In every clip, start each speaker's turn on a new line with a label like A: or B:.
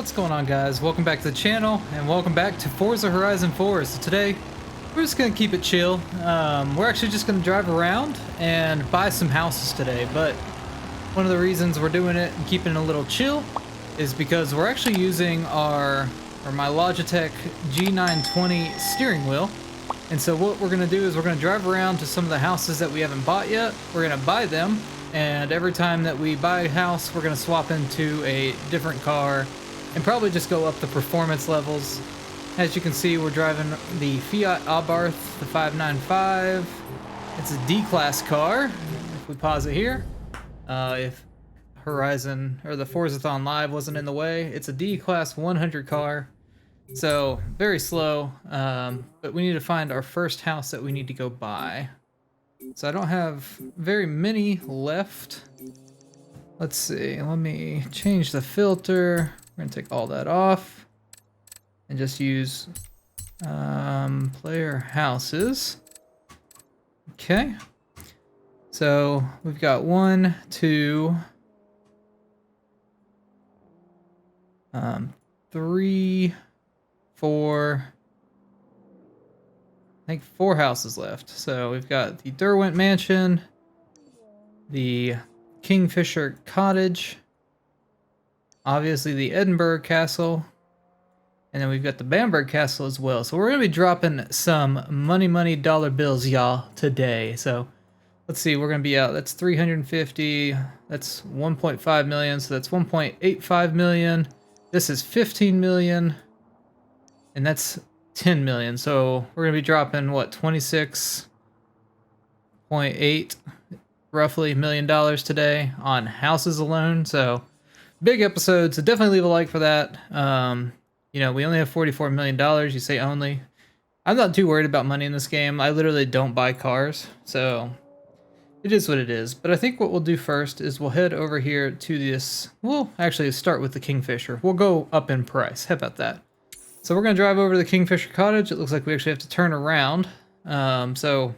A: What's going on, guys? Welcome back to the channel and welcome back to Forza Horizon 4. So today we're just gonna keep it chill. We're actually just gonna drive around and buy some houses today, but one of the reasons we're doing it and keeping it a little chill is because we're actually using my Logitech G920 steering wheel. And so what we're gonna do is we're gonna drive around to some of the houses that we haven't bought yet. We're gonna buy them, and every time that we buy a house, we're gonna swap into a different car and probably just go up the performance levels. As you can see, we're driving the Fiat Abarth, the 595. It's a D-class car. If we pause it here, if Horizon or the Forzathon Live wasn't in the way, it's a D-class 100 car. So very slow, but we need to find our first house that we need to go buy. So I don't have very many left. Let's see, let me change the filter. We're gonna take all that off and just use player houses. Okay, so we've got 1, 2, 3, 4, I think 4 houses left. So we've got the Derwent Mansion, the Kingfisher Cottage, obviously the Edinburgh Castle, and then we've got the Bamberg Castle as well. So we're going to be dropping some money dollar bills, y'all, today. So let's see, we're going to be out. That's 350. That's 1.5 million. So that's 1.85 million. This is 15 million. And that's 10 million. So we're going to be dropping, what, 26.8 roughly $1 million today on houses alone. So big episode, so definitely leave a like for that. You know, we only have $44 million. You say only. I'm not too worried about money in this game. I literally don't buy cars, so it is what it is. But I think what we'll do first is we'll head over here to this. We'll actually start with the Kingfisher. We'll go up in price. How about that? So we're going to drive over to the Kingfisher Cottage. It looks like we actually have to turn around. So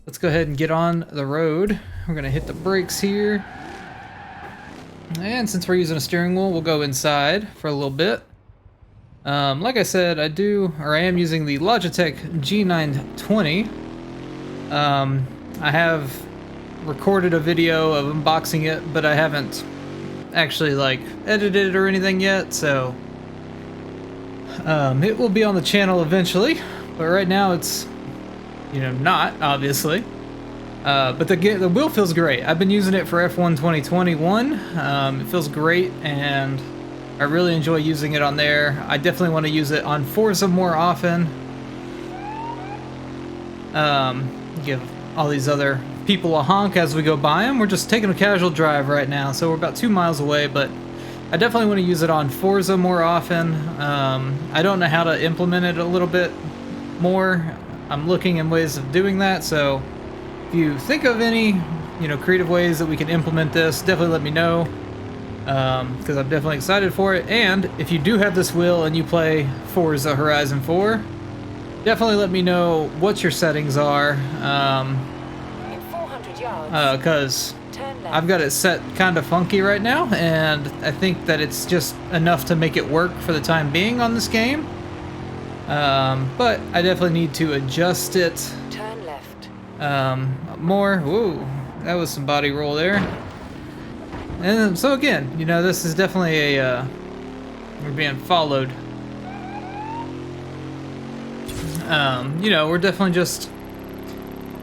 A: let's go ahead and get on the road. We're going to hit the brakes here. And since we're using a steering wheel, we'll go inside for a little bit. Like I said, I am using the Logitech G920. I have recorded a video of unboxing it, but I haven't actually edited it or anything yet, so it will be on the channel eventually, but right now it's, not, obviously. But the wheel feels great. I've been using it for F1 2021. It feels great, and I really enjoy using it on there. I definitely want to use it on Forza more often. Give all these other people a honk as we go by them. We're just taking a casual drive right now, so we're about 2 miles away, but I definitely want to use it on Forza more often. I don't know how to implement it a little bit more. I'm looking in ways of doing that, so if you think of any, creative ways that we can implement this, definitely let me know, because I'm definitely excited for it. And if you do have this wheel and you play Forza Horizon 4, definitely let me know what your settings are, because I've got it set kind of funky right now, and I think that it's just enough to make it work for the time being on this game. But I definitely need to adjust it more. Whoa, that was some body roll there. And so again, this is definitely a we're being followed. We're definitely just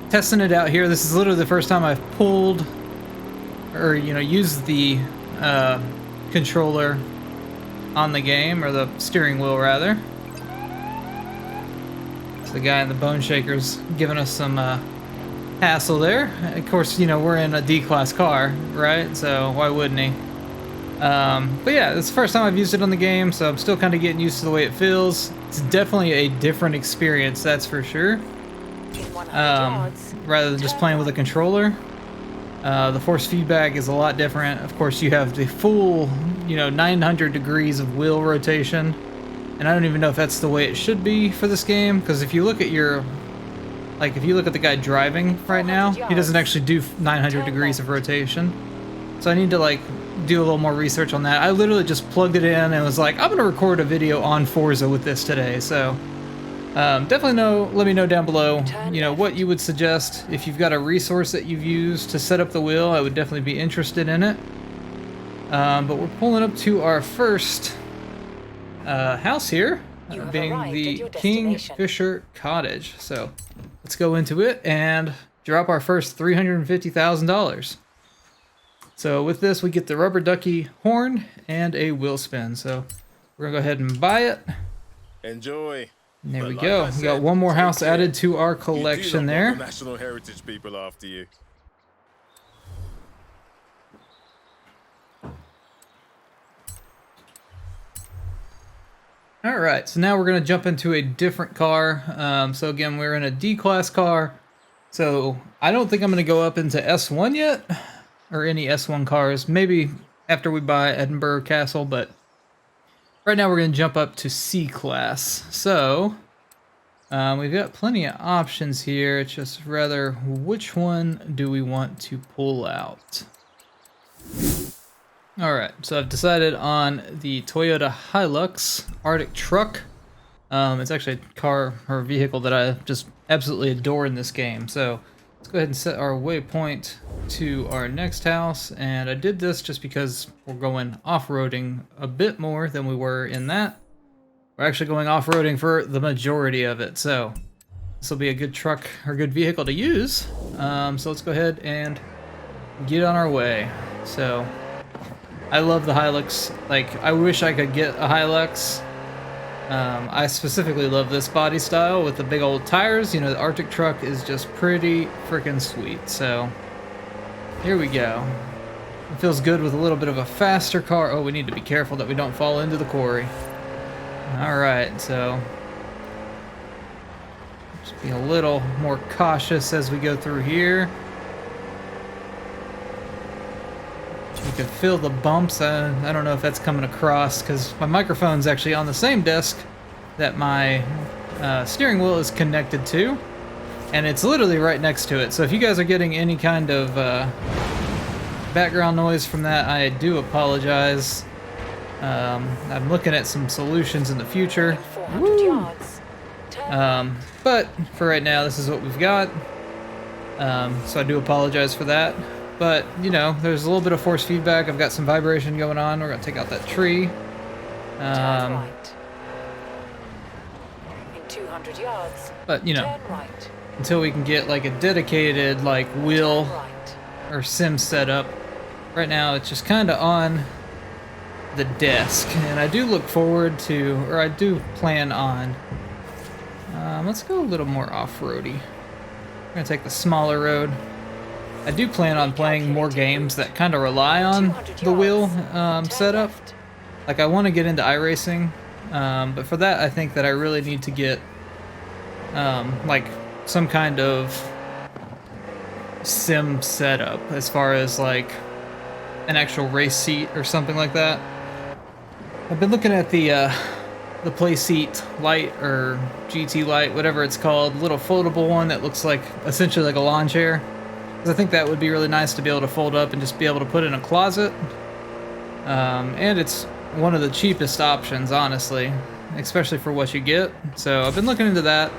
A: testing it out here. This is literally the first time I've pulled or used the controller on the game, or the steering wheel rather. So the guy in the bone shaker's giving us some hassle there. Of course, we're in a D-class car, right? So why wouldn't he? But yeah, it's the first time I've used it on the game, so I'm still kind of getting used to the way it feels. It's definitely a different experience, that's for sure. Rather than just playing with a controller. The force feedback is a lot different. Of course, you have the full, 900 degrees of wheel rotation. And I don't even know if that's the way it should be for this game, because if you look at if you look at the guy driving right now, he doesn't actually do 900 degrees of rotation. So I need to do a little more research on that. I literally just plugged it in and was like, I'm gonna record a video on Forza with this today. So definitely let me know down below, you know, what you would suggest. If you've got a resource that you've used to set up the wheel, I would definitely be interested in it. But we're pulling up to our first house here, being the Kingfisher Cottage. So let's go into it and drop our first $350,000. So with this, we get the rubber ducky horn and a wheel spin. So we're gonna go ahead and buy it.
B: Enjoy.
A: And there we go. We got one more house added to our collection there.
B: National heritage people after you.
A: All right, so now we're gonna jump into a different car. So again, we're in a D-class car. So I don't think I'm gonna go up into S1 yet, or any S1 cars. Maybe after we buy Edinburgh Castle, but right now we're gonna jump up to C-class. So we've got plenty of options here. It's just rather which one do we want to pull out? All right, so I've decided on the Toyota Hilux Arctic truck. It's actually a car or vehicle that I just absolutely adore in this game. So let's go ahead and set our waypoint to our next house. And I did this just because we're going off-roading a bit more than we were in that. We're actually going off-roading for the majority of it. So this will be a good truck or good vehicle to use. So let's go ahead and get on our way. So I love the Hilux. Like, I wish I could get a Hilux. I specifically love this body style with the big old tires. You know, the Arctic truck is just pretty freaking sweet. So here we go. It feels good with a little bit of a faster car. Oh, we need to be careful that we don't fall into the quarry. All right, so just be a little more cautious as we go through here. You can feel the bumps. I don't know if that's coming across because my microphone's actually on the same desk that my steering wheel is connected to, and it's literally right next to it. So if you guys are getting any kind of background noise from that, I do apologize. I'm looking at some solutions in the future. But for right now, this is what we've got. So I do apologize for that. But, you know, there's a little bit of force feedback. I've got some vibration going on. We're going to take out that tree.
C: In 200 yards.
A: But, you know,
C: right.
A: until we can get, like, a dedicated, like, wheel or sim setup, right now it's just kind of on the desk. And I do look forward to, or I do plan on, let's go a little more off-roady. We're going to take the smaller road. I do plan on playing more games that kind of rely on the wheel setup. Like, I want to get into iRacing, but for that I think that I really need to get like some kind of sim setup as far as like an actual race seat or something like that. I've been looking at the Play Seat Lite or GT Lite, whatever it's called, little foldable one that looks like essentially like a lawn chair. I think that would be really nice to be able to fold up and just be able to put in a closet. And it's one of the cheapest options, honestly, especially for what you get. So I've been looking into that.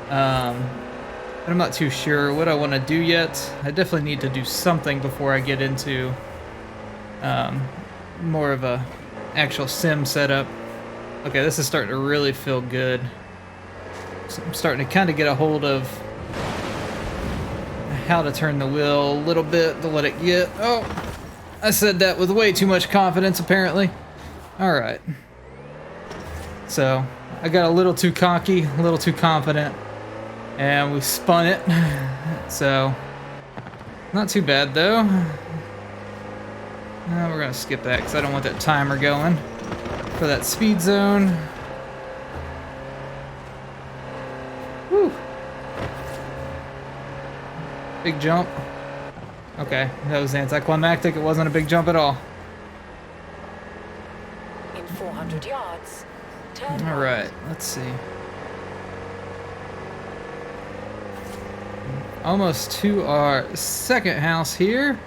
A: But I'm not too sure what I want to do yet. I definitely need to do something before I get into more of a actual sim setup. Okay, this is starting to really feel good. So I'm starting to kind of get a hold of how to turn the wheel a little bit to let it get. Oh, I said that with way too much confidence, apparently. All right. So I got a little too cocky, a little too confident, and we spun it. So not too bad though. We're gonna skip that because I don't want that timer going for that speed zone. Whew. Big jump. Okay, that was anticlimactic. It wasn't a big jump at all.
C: In 400 yards, turn
A: All right, let's see. Almost to our second house here.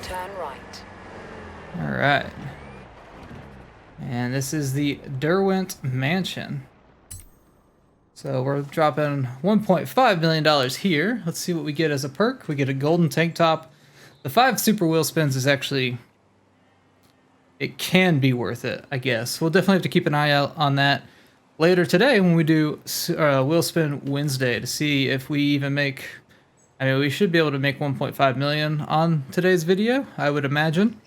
C: Turn right.
A: All right. And this is the Derwent Mansion. So we're dropping $1.5 million here. Let's see what we get as a perk. We get a golden tank top. The 5 super wheel spins is actually, it can be worth it, I guess. We'll definitely have to keep an eye out on that later today when we do Wheel Spin Wednesday to see if we even make, I mean, we should be able to make 1.5 million on today's video, I would imagine.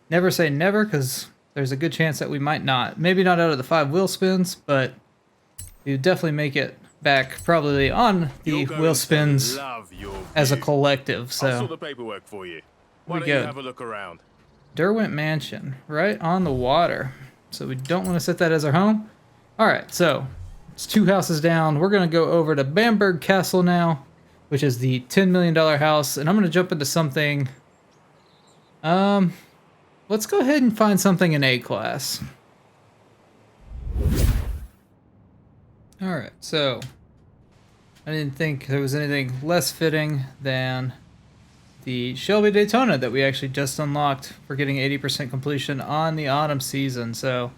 A: Never say never, because there's a good chance that we might not. Maybe not out of the 5 wheel spins, but you definitely make it back probably on the wheel spins as a collective. So
B: I'll sort the paperwork for you. Why don't
A: go.
B: you have a look around?
A: Derwent Mansion, right on the water. So we don't want to set that as our home. All right, so it's 2 houses down. We're going to go over to Bamberg Castle now, which is the $10 million house. And I'm going to jump into something. Let's go ahead and find something in A-class. All right, so I didn't think there was anything less fitting than the Shelby Daytona that we actually just unlocked for getting 80% completion on the autumn season. So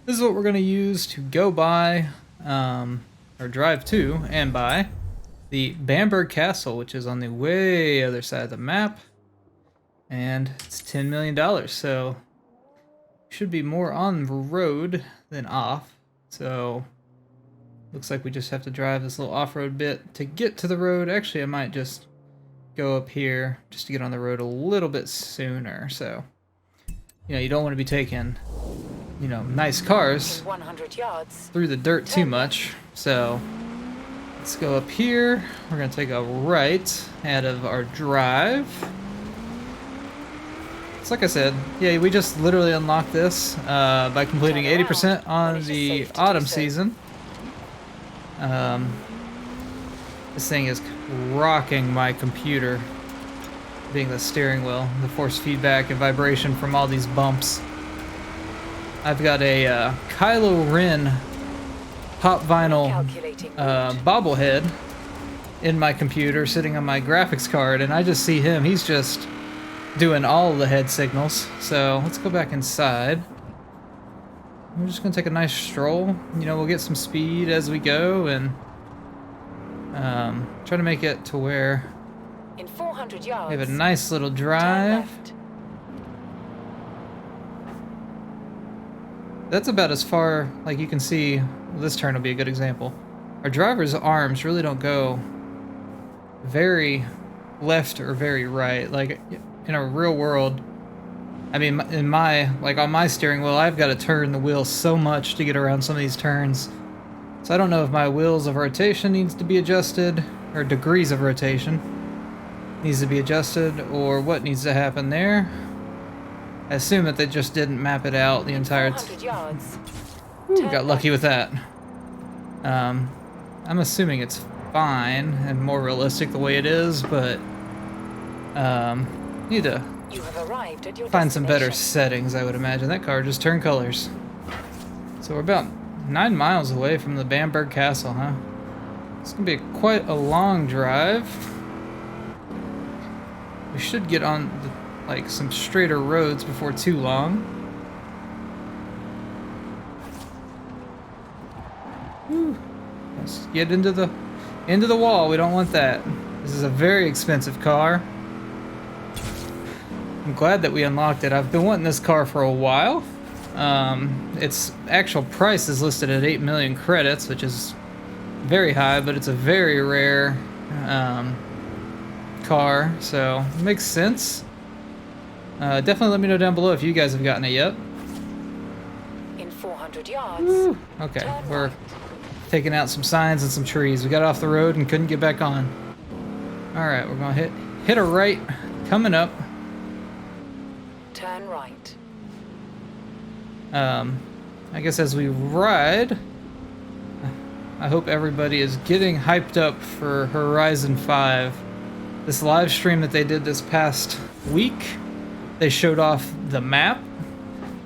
A: this is what we're going to use to go by, or drive to and by, the Bamberg Castle, which is on the way other side of the map. And it's $10 million, so should be more on the road than off. So looks like we just have to drive this little off-road bit to get to the road. Actually, I might just go up here just to get on the road a little bit sooner. So, you know, you don't want to be taking, you know, nice cars
C: 100 yards.
A: through the dirt too much. So let's go up here. We're going to take a right out of our drive. So like I said, yeah, we just literally unlocked this by completing 80% on the autumn season. This thing is rocking my computer, being the steering wheel, the force feedback and vibration from all these bumps. I've got a Kylo Ren pop vinyl bobblehead in my computer sitting on my graphics card, and I just see him. He's just doing all the head signals. So let's go back inside. We're just gonna take a nice stroll. You know, we'll get some speed as we go and try to make it to where
C: In 400 yards.
A: we have a nice little
C: Turn
A: drive.
C: left.
A: That's about as far, like you can see, this turn will be a good example. Our driver's arms really don't go very left or very right. Like in a real world, I mean, in my, like on my steering wheel, I've got to turn the wheel so much to get around some of these turns. So I don't know if my wheels of rotation needs to be adjusted, or degrees of rotation needs to be adjusted, or what needs to happen there. I assume that they just didn't map it out the entire
C: 400 yards.
A: Ooh, got lucky with that. I'm assuming it's fine and more realistic the way it is, but need to
C: You have arrived at your
A: find some better
C: destination.
A: settings, I would imagine. That car just turned colors. So we're about 9 miles away from the Bamberg Castle, huh? It's gonna be quite a long drive. We should get on like some straighter roads before too long. Whew. Let's get into the wall. We don't want that. This is a very expensive car. I'm glad that we unlocked it. I've been wanting this car for a while. Its actual price is listed at 8 million credits, which is very high, but it's a very rare car, so it makes sense. Definitely let me know down below if you guys have gotten it yet.
C: In 400 yards.
A: Woo. Okay,
C: Turn
A: we're
C: right.
A: taking out some signs and some trees. We got off the road and couldn't get back on. All right, we're gonna hit a right coming up.
C: Turn right.
A: I guess as we ride, I hope everybody is getting hyped up for Horizon 5. This live stream that they did this past week, they showed off the map,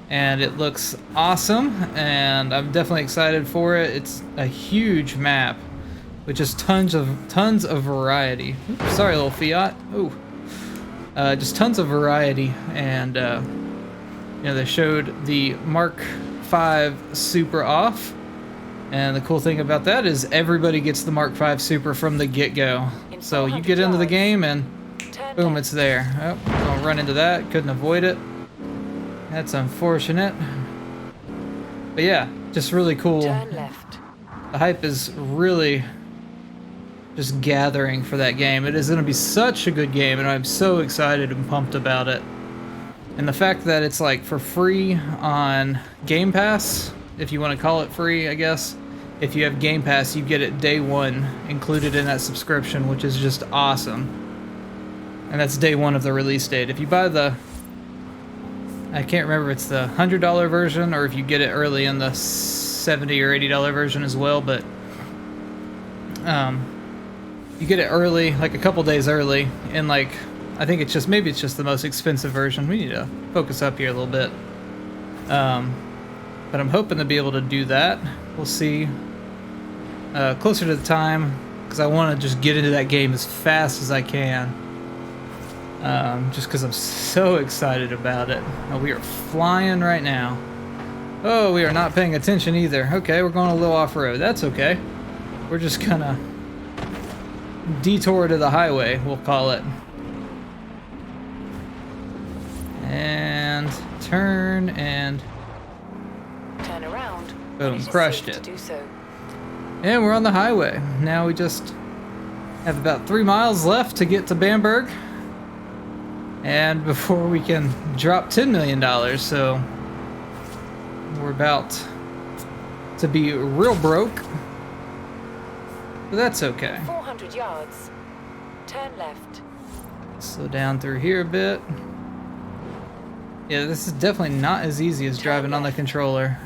A: and it looks awesome, and I'm definitely excited for it. It's a huge map with just tons of variety. Oops, sorry, little Fiat. Ooh. Just tons of variety, and You know, they showed the Mark V Super off, and the cool thing about that is everybody gets the Mark V Super from the get-go. So you get into the game and boom, it's there. Oh, gonna run into that. Couldn't avoid it. That's unfortunate. But yeah, just really cool.
C: Turn left.
A: The hype is really just gathering for that game. It is going to be such a good game, and I'm so excited and pumped about it. And the fact that it's like for free on Game Pass, if you want to call it free, I guess. If you have Game Pass, you get it day one included in that subscription, which is just awesome. And that's day one of the release date. If you buy the, I can't remember if it's the $100 version or if you get it early in the $70 or $80 version as well, but you get it early, like a couple days early, and like I think it's just, maybe it's just the most expensive version. We need to focus up here a little bit. But I'm hoping to be able to do that. We'll see closer to the time, because I want to just get into that game as fast as I can. Just because I'm so excited about it. Oh, we are flying right now. Oh, we are not paying attention either. Okay, we're going a little off-road. That's okay. We're just gonna detour to the highway, we'll call it. And turn and
C: Turn around.
A: boom,
C: It is
A: crushed
C: safe
A: it.
C: to do so.
A: And we're on the highway. Now we just have about 3 miles left to get to Bamberg. And before we can drop $10 million, so we're about to be real broke. But that's okay.
C: 400 yards. Turn left.
A: Slow down through here a bit. Yeah, this is definitely not as easy as driving on the controller.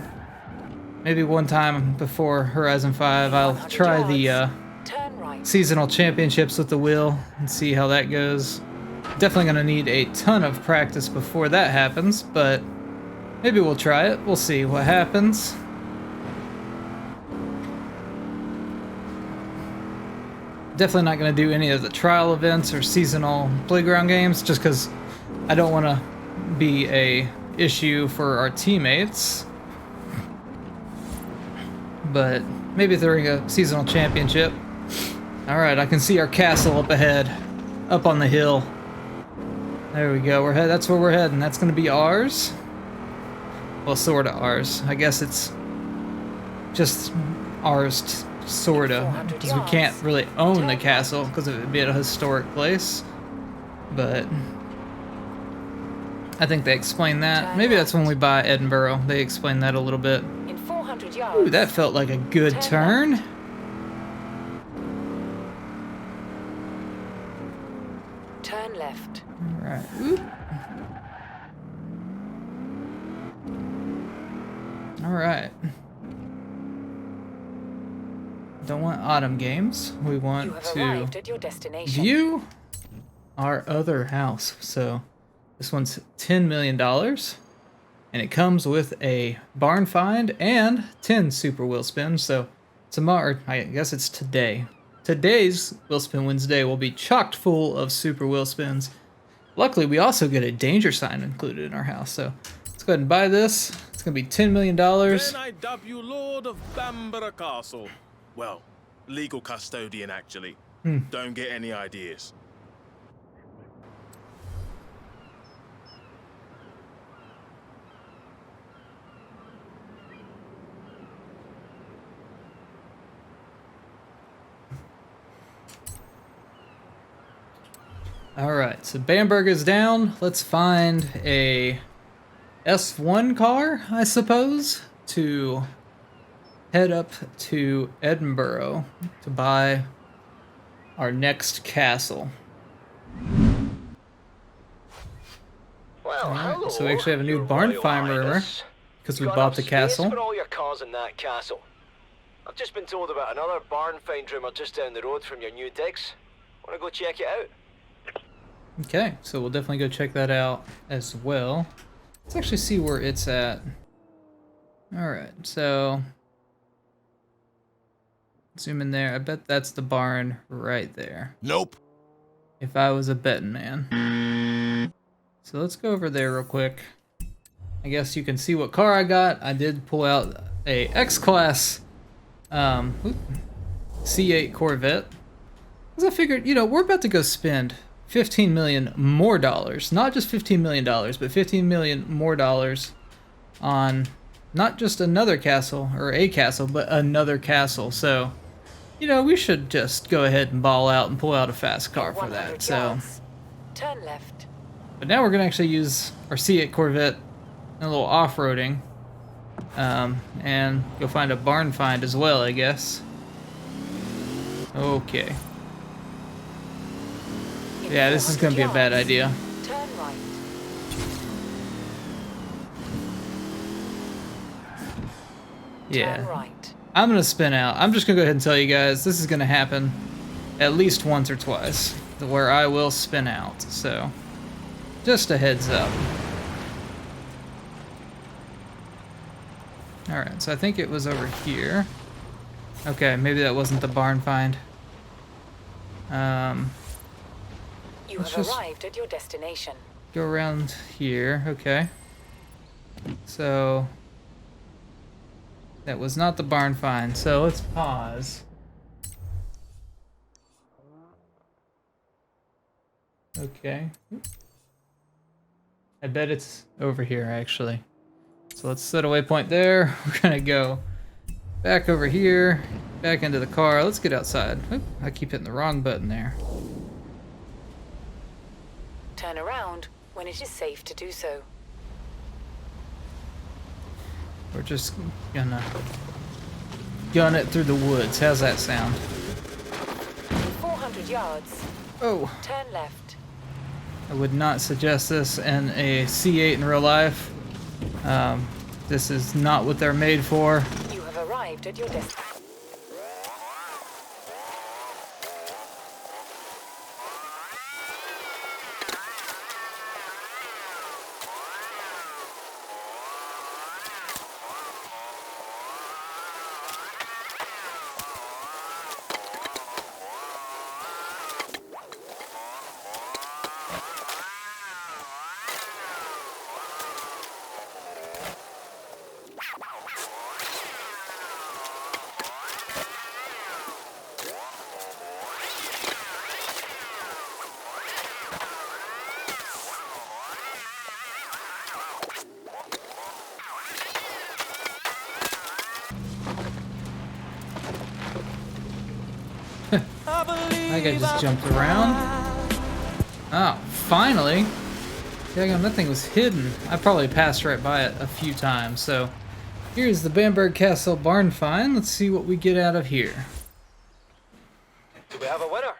A: Maybe one time before Horizon 5, I'll try the
C: Turn right.
A: seasonal championships with the wheel and see how that goes. Definitely gonna need a ton of practice before that happens, but maybe we'll try it. We'll see what happens. Definitely not gonna do any of the trial events or seasonal playground games, just because I don't want to be a issue for our teammates. But maybe during a seasonal championship. All right, I can see our castle up ahead, up on the hill. There we go. That's where we're heading. That's going to be ours. Well, sort of ours. I guess it's just ours, sort of, because we can't really own the castle because it would be at a historic place. But I think they explain that. Maybe that's when we buy Edinburgh. They explain that a little bit.
C: In 400 yards.
A: Ooh, that felt like a good turn.
C: Turn left.
A: All right. Oop. All right. Don't want autumn games. We
C: You
A: want
C: have
A: to
C: arrived at your destination.
A: view our other house. So this one's $10 million, and it comes with a barn find and 10 super wheel spins. So tomorrow, I guess it's today. Today's Wheel Spin Wednesday will be chocked full of super wheel spins. Luckily, we also get a danger sign included in our house. So let's go ahead and buy this. It's gonna be $10 million.
B: Then I dub you Lord of Bamborough Castle. Well, legal custodian, actually. Don't get any ideas.
A: Alright, so Bamberg is down. Let's find a S1 car, I suppose, to head up to Edinburgh to buy our next castle.
D: Well, hello.
A: So we actually have a new
D: Your
A: barn
D: Royal
A: finder
D: Highness.
A: because we
D: Got
A: bought
D: enough
A: the
D: space
A: castle.
D: for all your cars in that castle. I've just been told about another barn find rumor just down the road from your new digs. Want to go check it out?
A: Okay, so we'll definitely go check that out as well. Let's actually see where it's at. Alright, so zoom in there. I bet that's the barn right there.
B: Nope.
A: If I was a betting man. So let's go over there real quick I guess you can see what car I got. I did pull out a X-Class C8 Corvette. Because I figured, you know, we're about to go spend $15 million more dollars. Not just $15 million, but $15 million more dollars on not just another castle, or a castle, but another castle. So, you know, we should just go ahead and ball out and pull out a fast car for that. So,
C: turn left.
A: but now we're going to actually use our C8 Corvette in a little off-roading. And go find a barn find as well, I guess. Okay. Yeah, this is going to be a bad idea.
C: Turn right.
A: Yeah.
C: Turn right.
A: I'm going to spin out. I'm just going to go ahead and tell you guys, this is going to happen at least once or twice, where I will spin out. So, just a heads up. Alright, so I think it was over here. Okay, maybe that wasn't the barn find.
C: You
A: Let's
C: have
A: just
C: arrived at your destination.
A: go around here. Okay. So, that was not the barn find. So let's pause. Okay. I bet it's over here, actually. So let's set a waypoint there. We're gonna go back over here, back into the car. Let's get outside. Oop, I keep hitting the wrong button there.
C: Turn around when it is safe to do so.
A: We're just gonna gun it through the woods. How's that sound?
C: In 400 yards,
A: Oh,
C: turn left.
A: I would not suggest this in a C8 in real life. This is not what they're made for.
C: You have arrived at your destination.
A: That guy just jumped around. Oh, finally! Daggone, that thing was hidden. I probably passed right by it a few times. So, here's the Bamberg Castle barn find. Let's see what we get out of here.
D: Do we have a winner?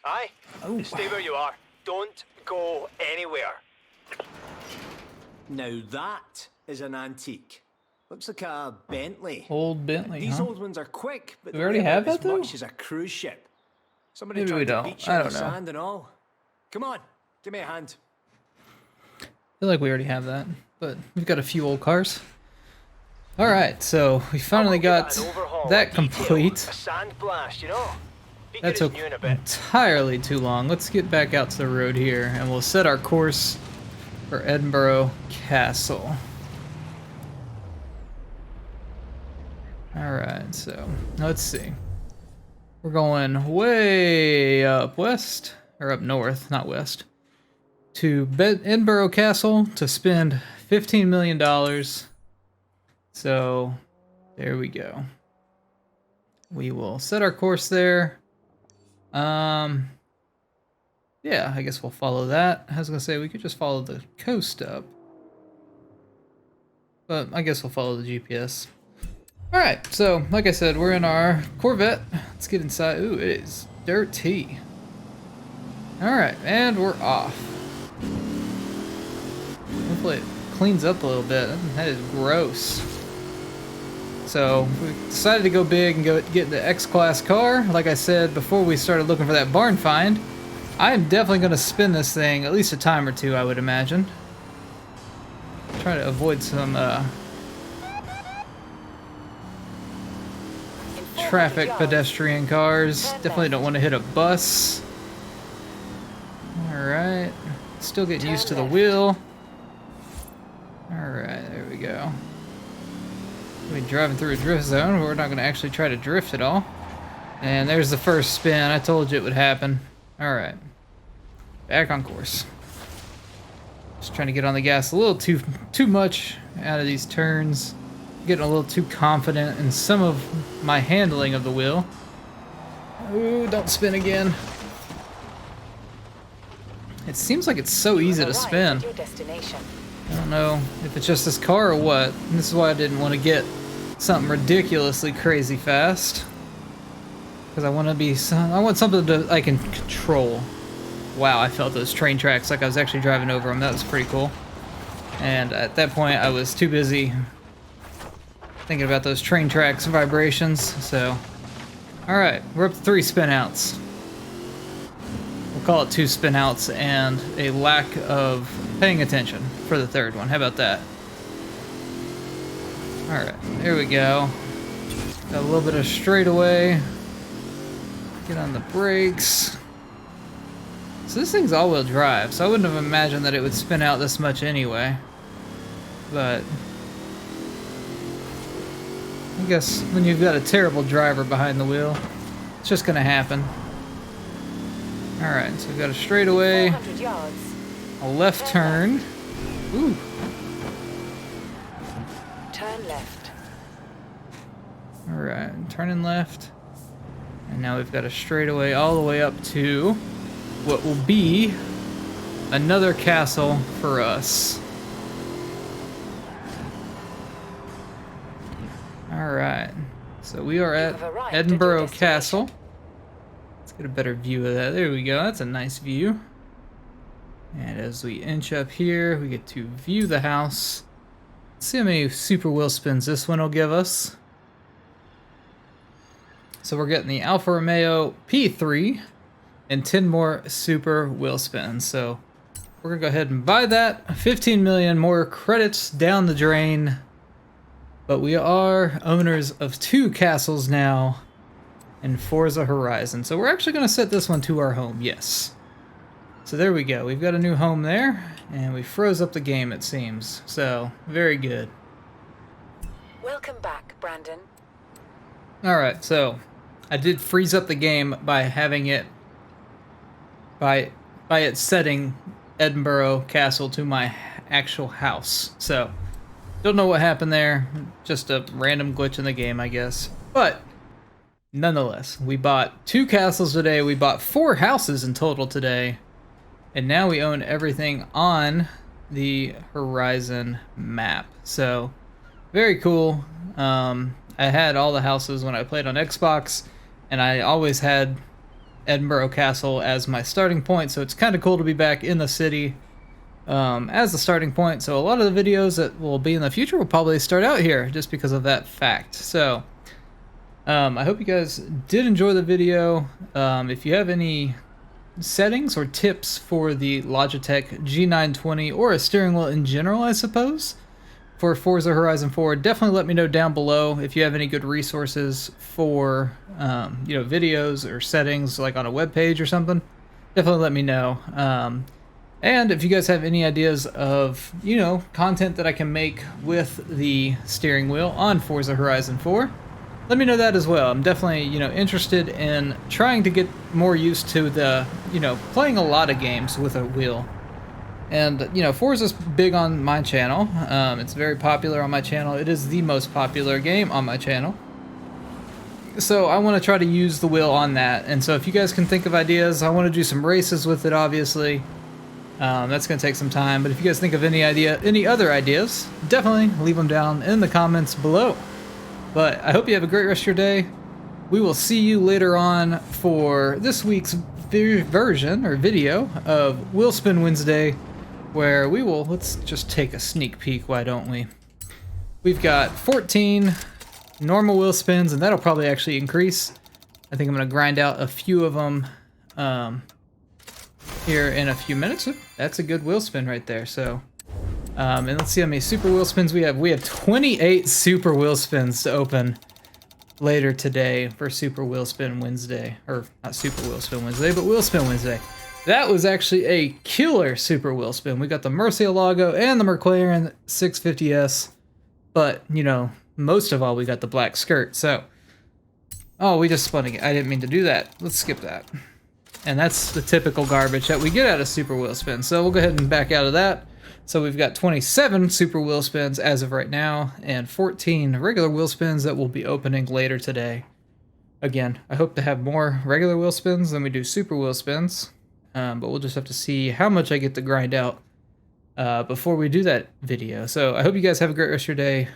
D: Aye.
A: Oh.
D: Stay where you are. Don't go anywhere.
E: Now that is an antique. Looks like a Bentley.
A: Old Bentley,
E: These
A: huh?
E: old ones are quick, but
A: We
E: they
A: already
E: weigh
A: have
E: about
A: that, though?
E: as much as a cruise ship. Somebody
A: Maybe
E: tried
A: we
E: to
A: don't.
E: beach you
A: I
E: on
A: don't
E: the
A: know.
E: sand and all. Come on, give me a hand.
A: I feel like we already have that, but we've got a few old cars. Alright, so we finally got that complete.
D: A sand blast, you know.
A: That took entirely too long. Let's get back out to the road here, and we'll set our course for Edinburgh Castle. Alright, so let's see. We're going way up west, or up north, not west, to Edinburgh Castle to spend $15 million. So there we go. We will set our course there. Yeah, I guess we'll follow that. I was gonna say we could just follow the coast up, but I guess we'll follow the GPS. Alright, so like I said, we're in our Corvette. Let's get inside. Ooh, it is dirty. Alright, and we're off. Hopefully it cleans up a little bit. That is gross. So we decided to go big and get the X-Class car. Like I said before we started looking for that barn find, I am definitely going to spin this thing at least a time or two, I would imagine. Try to avoid some traffic, pedestrian cars. Definitely don't want to hit a bus. Alright. Still getting used to the wheel. Alright. We're driving through a drift zone. We're not going to actually try to drift at all. And there's the first spin. I told you it would happen. Alright. Back on course. Just trying to get on the gas a little too much out of these turns. Getting a little too confident in some of my handling of the wheel. Ooh, don't spin again. It seems like it's so easy to spin. I don't know if it's just this car or what. And this is why I didn't want to get something ridiculously crazy fast. Because I want something that I can control. Wow, I felt those train tracks like I was actually driving over them. That was pretty cool. And at that point, I was too busy thinking about those train tracks vibrations. So, alright, we're up to 3 spin outs. We'll call it 2 spin outs and a lack of paying attention for the third one. How about that? Alright, there we go. Got a little bit of straightaway. Get on the brakes. So this thing's all-wheel drive, so I wouldn't have imagined that it would spin out this much anyway. But I guess when you've got a terrible driver behind the wheel, it's just gonna happen. Alright, so we've got a straightaway,
C: 400 yards.
A: a left turn. Ooh.
C: Turn left.
A: Alright, turning left. And now we've got a straightaway all the way up to what will be another castle for us. Alright, so we are at Edinburgh Castle. Let's get a better view of that. There we go, that's a nice view. And as we inch up here, we get to view the house. Let's see how many super wheel spins this one will give us. So we're getting the Alfa Romeo P3 and 10 more super wheel spins. So we're gonna go ahead and buy that. 15 million more credits down the drain. But we are owners of 2 castles now in Forza Horizon. So we're actually gonna set this one to our home, yes. So there we go, we've got a new home there, and we froze up the game it seems. So, very good.
C: Welcome back, Brandon.
A: Alright, so I did freeze up the game by having it by it setting Edinburgh Castle to my actual house. So don't know what happened there, just a random glitch in the game, I guess. But nonetheless, we bought 2 castles today, we bought 4 houses in total today, and now we own everything on the Horizon map. So very cool. I had all the houses when I played on Xbox, and I always had Edinburgh Castle as my starting point, so it's kind of cool to be back in the city as the starting point. So a lot of the videos that will be in the future will probably start out here just because of that fact. So I hope you guys did enjoy the video. If you have any settings or tips for the Logitech G920 or a steering wheel in general, I suppose, for Forza Horizon 4, definitely let me know down below if you have any good resources for you know, videos or settings like on a web page or something. Definitely let me know. And if you guys have any ideas of, you know, content that I can make with the steering wheel on Forza Horizon 4, let me know that as well. I'm definitely, you know, interested in trying to get more used to the, you know, playing a lot of games with a wheel. And, you know, Forza's big on my channel. It's very popular on my channel. It is the most popular game on my channel. So I want to try to use the wheel on that. And so if you guys can think of ideas, I want to do some races with it, obviously. That's going to take some time. But if you guys think of any other ideas, definitely leave them down in the comments below. But I hope you have a great rest of your day. We will see you later on for this week's version or video of Wheel Spin Wednesday, where we will, let's just take a sneak peek, why don't we? We've got 14 normal wheel spins, and that'll probably actually increase. I think I'm going to grind out a few of them here in a few minutes. That's a good wheel spin right there. So, and let's see how many super wheel spins we have. We have 28 super wheel spins to open later today for Super Wheel Spin Wednesday. Or not Super Wheel Spin Wednesday, but Wheel Spin Wednesday. That was actually a killer super wheel spin. We got the Murcielago and the McLaren 650S. But, you know, most of all, we got the black skirt. So, oh, we just spun again. I didn't mean to do that. Let's skip that. And that's the typical garbage that we get out of super wheel spins. So we'll go ahead and back out of that. So we've got 27 super wheel spins as of right now, and 14 regular wheel spins that will be opening later today. Again, I hope to have more regular wheel spins than we do super wheel spins, but we'll just have to see how much I get to grind out before we do that video. So I hope you guys have a great rest of your day.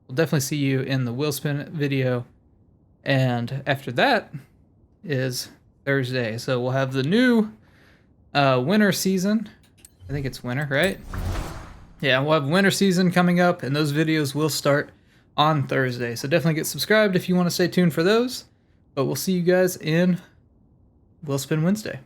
A: We'll definitely see you in the wheel spin video, and after that is Thursday. So we'll have the new winter season. I think it's winter, right? Yeah, we'll have winter season coming up, and those videos will start on Thursday. So definitely get subscribed if you want to stay tuned for those. But we'll see you guys in Wheel Spin Wednesday.